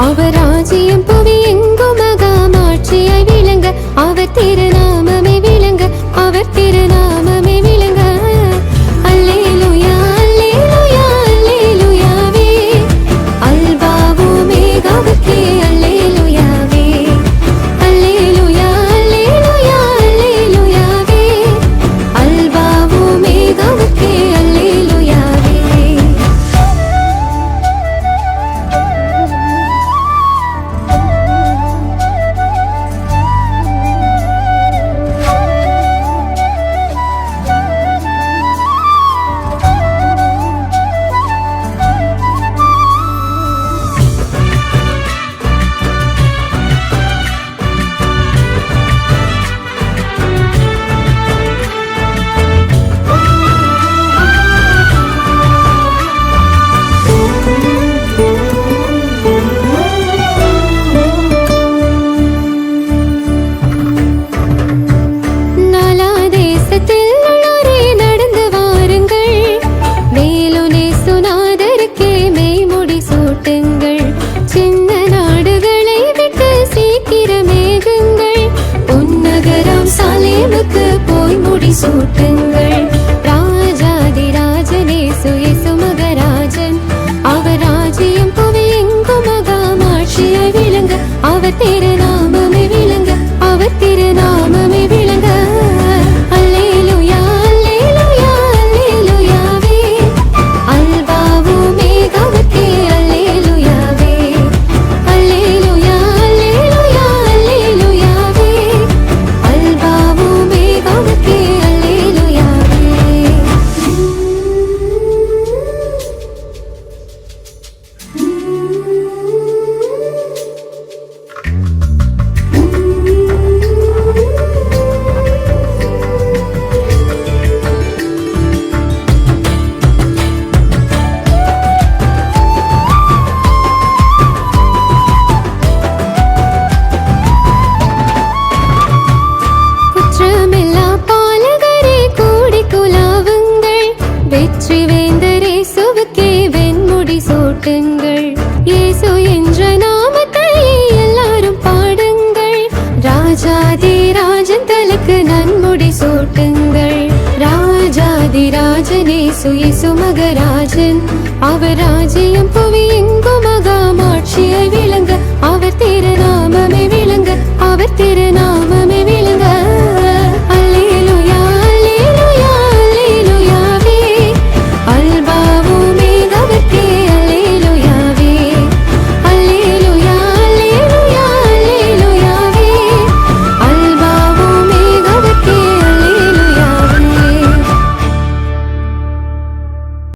அவர் ராஜ்யம் புவி எங்கும் மகாமாட்சியாய் விளங்க, அவர் திருநாமமே விளங்க, அவர் திருநாமமே விளங்க. அல்லேலூயா அல்லேலூயா அல்லேலூயாவே, அல்பாவோ மேகாவுக்கே அல்லேலூயாவே. அல்லேலூயா அல்லேலூயா அல்லேலூயாவே, அல்பாவோ மேகாவுக்கே அல்லேலூயாவே. சூட்டுங்கள் ராஜாதி ராஜனே சுயசு மகராஜன், அவர் ராஜ்யம் புவி எங்கும் மகாமாட்சியாய் விளங்க, அவர் திருநாமமே விளங்க, அவர் திருநாமமே விளங்க. அல்லேலூயா அல்லேலூயா அல்லேலூயாவே, அல்பாவோ மேகாவுக்கே அல்லேலூயாவே. அல்லேலூயா அல்லேலூயா அல்லேலூயாவே, அல்பாவோ மேகாவுக்கே வெற்றி வேந்தரே சுவுக்கே வெண்முடி சூட்டுங்கள், இயேசு என்ற நாமத்தை எல்லாரும் பாடுங்கள். ராஜாதி ராஜன் தலக்கு நன்முடி சூட்டுங்கள், ராஜாதி ராஜனே சுயசு மகராஜன், அவர் ராஜ்யம் புவி எங்கும் மகாமாட்சியாய் விளங்க, அவர் திருநாமமே விளங்க, அவர் திரு